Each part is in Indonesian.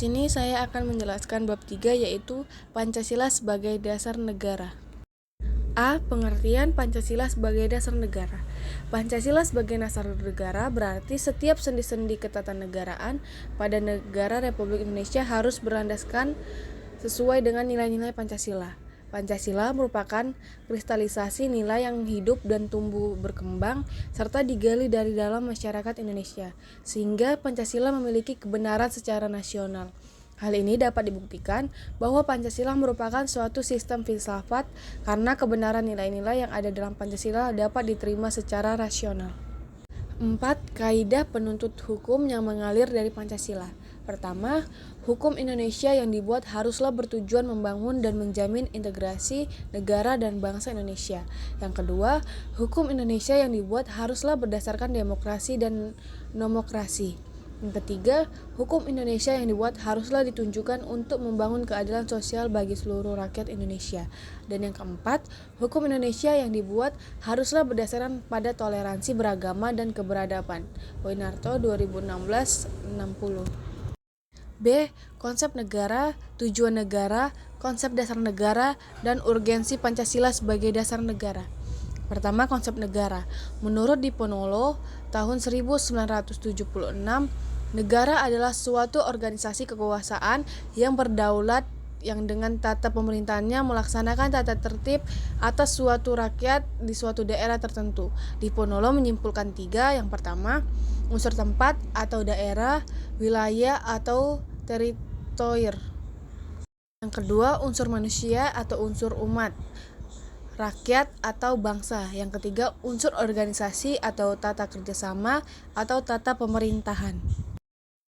Sini saya akan menjelaskan bab 3 yaitu Pancasila sebagai dasar negara. A. Pengertian Pancasila sebagai dasar negara. Pancasila sebagai dasar negara berarti setiap sendi-sendi ketatanegaraan pada negara Republik Indonesia harus berlandaskan sesuai dengan nilai-nilai Pancasila. Pancasila merupakan kristalisasi nilai yang hidup dan tumbuh berkembang serta digali dari dalam masyarakat Indonesia, sehingga Pancasila memiliki kebenaran secara nasional. Hal ini dapat dibuktikan bahwa Pancasila merupakan suatu sistem filsafat karena kebenaran nilai-nilai yang ada dalam Pancasila dapat diterima secara rasional. 4. Kaidah penuntut hukum yang mengalir dari Pancasila. Pertama, hukum Indonesia yang dibuat haruslah bertujuan membangun dan menjamin integrasi negara dan bangsa Indonesia. Yang kedua, hukum Indonesia yang dibuat haruslah berdasarkan demokrasi dan nomokrasi. Yang ketiga, hukum Indonesia yang dibuat haruslah ditunjukkan untuk membangun keadilan sosial bagi seluruh rakyat Indonesia. Dan yang keempat, hukum Indonesia yang dibuat haruslah berdasarkan pada toleransi beragama dan keberadaban. Poinarto 2016-60. B. Konsep negara, tujuan negara, konsep dasar negara, dan urgensi Pancasila sebagai dasar negara. Pertama, konsep negara. Menurut Diponolo tahun 1976, negara adalah suatu organisasi kekuasaan yang berdaulat yang dengan tata pemerintahannya melaksanakan tata tertib atas suatu rakyat di suatu daerah tertentu. Diponolo menyimpulkan 3. Yang pertama, unsur tempat atau daerah, wilayah atau teritorier. Yang kedua, unsur manusia atau unsur umat, rakyat atau bangsa. Yang ketiga, unsur organisasi atau tata kerjasama atau tata pemerintahan.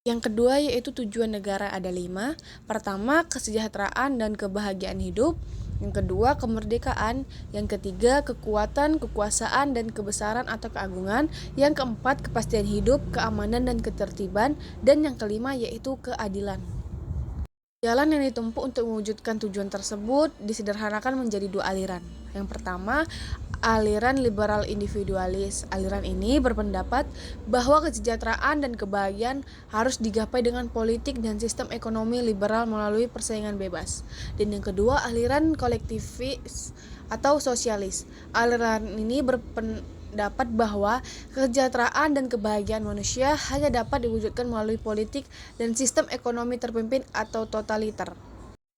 Yang kedua yaitu tujuan negara ada 5. Pertama, kesejahteraan dan kebahagiaan hidup. Yang kedua, kemerdekaan. Yang ketiga, kekuatan, kekuasaan, dan kebesaran atau keagungan. Yang keempat, kepastian hidup, keamanan, dan ketertiban. Dan yang kelima yaitu keadilan. Jalan yang ditempuh untuk mewujudkan tujuan tersebut disederhanakan menjadi 2 aliran. Yang pertama, aliran liberal individualis. Aliran ini berpendapat bahwa kesejahteraan dan kebahagiaan harus digapai dengan politik dan sistem ekonomi liberal melalui persaingan bebas. Dan yang kedua, aliran kolektivis atau sosialis. Aliran ini berpendapat bahwa kesejahteraan dan kebahagiaan manusia hanya dapat diwujudkan melalui politik dan sistem ekonomi terpimpin atau totaliter.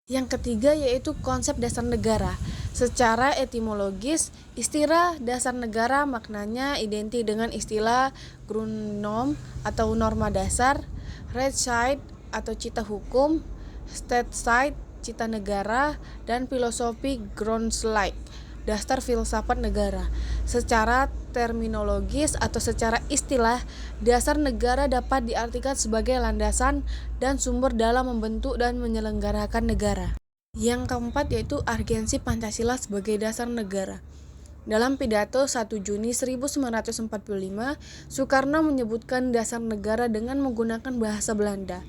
Yang ketiga yaitu konsep dasar negara. Secara etimologis, istilah dasar negara maknanya identik dengan istilah Grundnorm atau norma dasar, Rechtsstaat atau cita hukum, Staatsrecht cita negara, dan filosofi Grundgesetz dasar filsafat negara. Secara terminologis atau secara istilah, dasar negara dapat diartikan sebagai landasan dan sumber dalam membentuk dan menyelenggarakan negara. Yang keempat yaitu urgensi Pancasila sebagai dasar negara. Dalam pidato 1 Juni 1945, Soekarno menyebutkan dasar negara dengan menggunakan bahasa Belanda.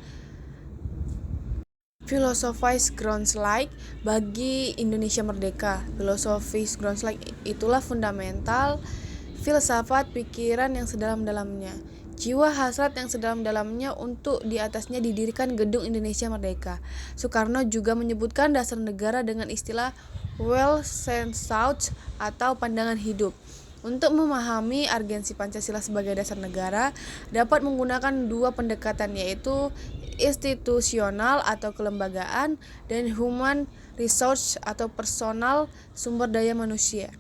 Filosofis Grondslag bagi Indonesia merdeka. Filosofis Grondslag itulah fundamental filsafat pikiran yang sedalam-dalamnya, jiwa hasrat yang sedalam-dalamnya untuk di atasnya didirikan gedung Indonesia Merdeka. Soekarno juga menyebutkan dasar negara dengan istilah Weltanschauung atau pandangan hidup. Untuk memahami urgensi Pancasila sebagai dasar negara, dapat menggunakan 2 pendekatan yaitu institusional atau kelembagaan dan human resource atau personal sumber daya manusia.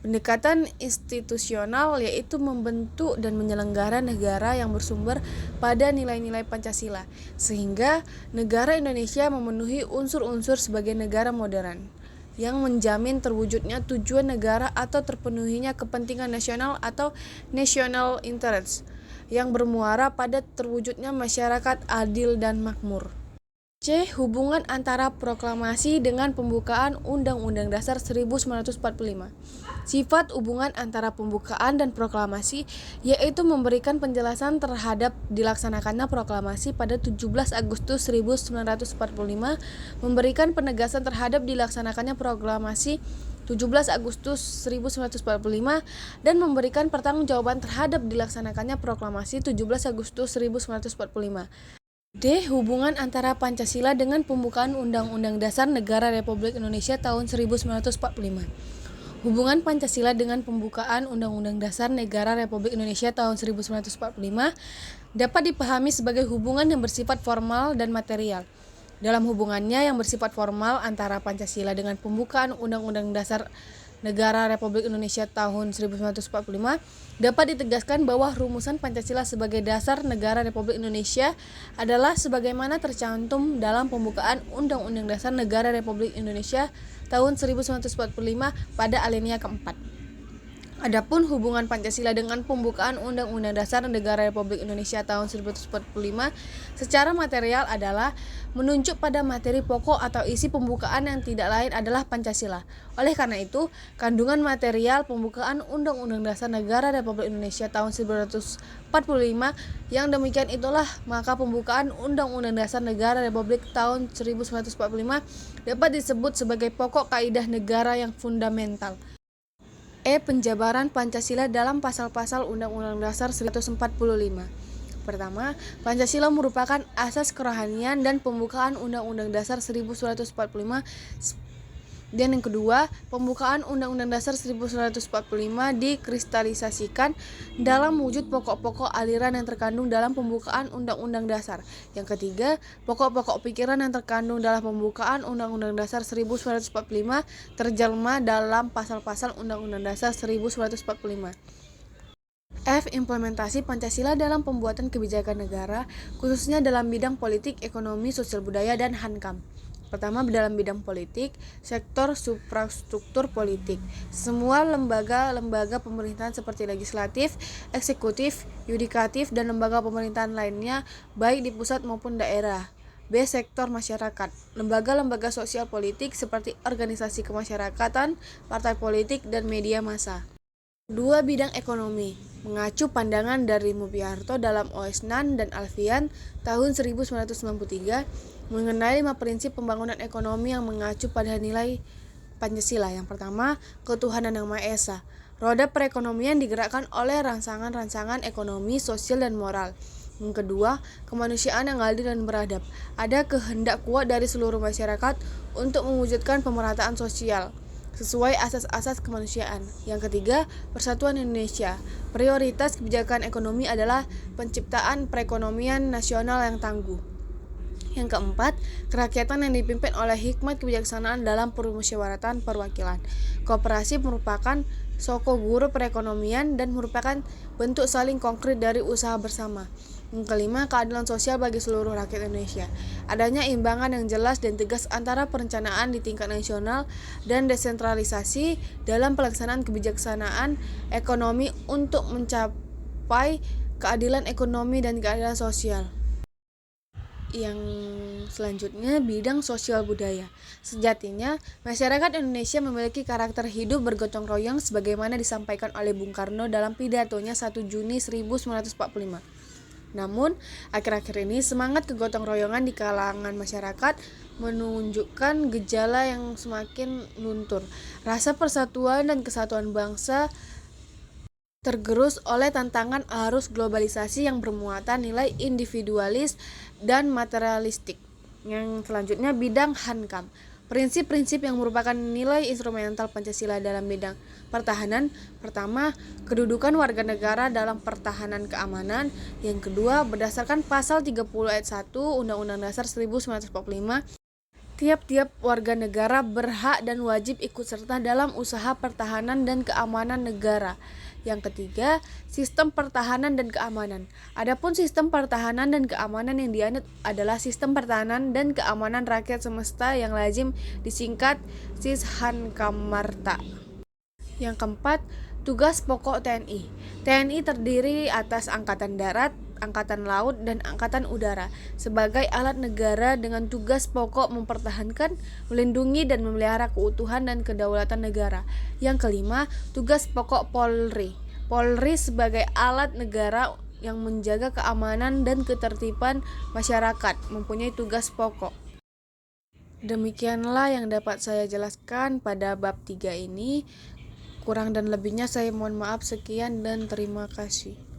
Pendekatan institusional yaitu membentuk dan menyelenggara negara yang bersumber pada nilai-nilai Pancasila, sehingga negara Indonesia memenuhi unsur-unsur sebagai negara modern yang menjamin terwujudnya tujuan negara atau terpenuhinya kepentingan nasional atau national interest yang bermuara pada terwujudnya masyarakat adil dan makmur. C. Hubungan antara proklamasi dengan pembukaan Undang-Undang Dasar 1945. Sifat hubungan antara pembukaan dan proklamasi yaitu memberikan penjelasan terhadap dilaksanakannya proklamasi pada 17 Agustus 1945, memberikan penegasan terhadap dilaksanakannya proklamasi 17 Agustus 1945 dan memberikan pertanggungjawaban terhadap dilaksanakannya proklamasi 17 Agustus 1945. D. Hubungan antara Pancasila dengan pembukaan Undang-Undang Dasar Negara Republik Indonesia tahun 1945. Hubungan Pancasila dengan pembukaan Undang-Undang Dasar Negara Republik Indonesia tahun 1945 dapat dipahami sebagai hubungan yang bersifat formal dan material. Dalam hubungannya yang bersifat formal antara Pancasila dengan pembukaan Undang-Undang Dasar Negara Republik Indonesia tahun 1945 dapat ditegaskan bahwa rumusan Pancasila sebagai dasar negara Republik Indonesia adalah sebagaimana tercantum dalam pembukaan Undang-Undang Dasar Negara Republik Indonesia tahun 1945 pada alinea keempat. Adapun hubungan Pancasila dengan pembukaan Undang-Undang Dasar Negara Republik Indonesia tahun 1945 secara material adalah menunjuk pada materi pokok atau isi pembukaan yang tidak lain adalah Pancasila. Oleh karena itu, kandungan material pembukaan Undang-Undang Dasar Negara Republik Indonesia tahun 1945 yang demikian itulah maka pembukaan Undang-Undang Dasar Negara Republik tahun 1945 dapat disebut sebagai pokok kaidah negara yang fundamental. Penjabaran Pancasila dalam pasal-pasal Undang-Undang Dasar 1945. Pertama, Pancasila merupakan asas kerohanian dan pembukaan Undang-Undang Dasar 1945. Dan yang kedua, pembukaan Undang-Undang Dasar 1945 dikristalisasikan dalam wujud pokok-pokok aliran yang terkandung dalam pembukaan Undang-Undang Dasar. Yang ketiga, pokok-pokok pikiran yang terkandung dalam pembukaan Undang-Undang Dasar 1945 terjelma dalam pasal-pasal Undang-Undang Dasar 1945. Implementasi Pancasila dalam pembuatan kebijakan negara, khususnya dalam bidang politik, ekonomi, sosial budaya, dan Hankam. Pertama, dalam bidang politik, sektor suprastruktur politik. Semua lembaga pemerintahan seperti legislatif, eksekutif, yudikatif, dan lembaga pemerintahan lainnya, baik di pusat maupun daerah. B. Sektor masyarakat. Lembaga-lembaga sosial politik seperti organisasi kemasyarakatan, partai politik, dan media massa. 2. Bidang ekonomi. Mengacu pandangan dari Mupiarto dalam Oesnan dan Alfian tahun 1993 mengenai 5 prinsip pembangunan ekonomi yang mengacu pada nilai Pancasila. Yang pertama, ketuhanan yang Maha Esa. Roda perekonomian digerakkan oleh rangsangan-rangsangan ekonomi, sosial, dan moral. Yang kedua, kemanusiaan yang adil dan beradab. Ada kehendak kuat dari seluruh masyarakat untuk mewujudkan pemerataan sosial sesuai asas-asas kemanusiaan. Yang ketiga, persatuan Indonesia. Prioritas kebijakan ekonomi adalah penciptaan perekonomian nasional yang tangguh. Yang keempat, kerakyatan yang dipimpin oleh hikmat kebijaksanaan dalam permusyawaratan perwakilan. Koperasi merupakan soko guru perekonomian dan merupakan bentuk saling konkret dari usaha bersama. Yang kelima, keadilan sosial bagi seluruh rakyat Indonesia. Adanya imbangan yang jelas dan tegas antara perencanaan di tingkat nasional dan desentralisasi dalam pelaksanaan kebijaksanaan ekonomi untuk mencapai keadilan ekonomi dan keadilan sosial. Yang selanjutnya, bidang sosial budaya. Sejatinya, masyarakat Indonesia memiliki karakter hidup bergotong royong sebagaimana disampaikan oleh Bung Karno dalam pidatonya 1 Juni 1945. Namun, akhir-akhir ini semangat kegotong royongan di kalangan masyarakat menunjukkan gejala yang semakin luntur. Rasa persatuan dan kesatuan bangsa tergerus oleh tantangan arus globalisasi yang bermuatan nilai individualis dan materialistik. Yang selanjutnya, bidang Hankam. Prinsip-prinsip yang merupakan nilai instrumental Pancasila dalam bidang pertahanan. Pertama, kedudukan warga negara dalam pertahanan keamanan. Yang kedua, berdasarkan pasal 30 ayat 1 Undang-Undang Dasar 1945, tiap-tiap warga negara berhak dan wajib ikut serta dalam usaha pertahanan dan keamanan negara. Yang ketiga, sistem pertahanan dan keamanan. Adapun sistem pertahanan dan keamanan yang dianut adalah sistem pertahanan dan keamanan rakyat semesta yang lazim disingkat Sishankamarta. Yang keempat, tugas pokok TNI. TNI terdiri atas Angkatan Darat, Angkatan Laut, dan Angkatan Udara sebagai alat negara dengan tugas pokok mempertahankan, melindungi, dan memelihara keutuhan dan kedaulatan negara. Yang kelima, tugas pokok Polri. Polri sebagai alat negara yang menjaga keamanan dan ketertiban masyarakat mempunyai tugas pokok. Demikianlah yang dapat saya jelaskan pada bab 3 ini. Kurang dan lebihnya saya mohon maaf. Sekian dan terima kasih.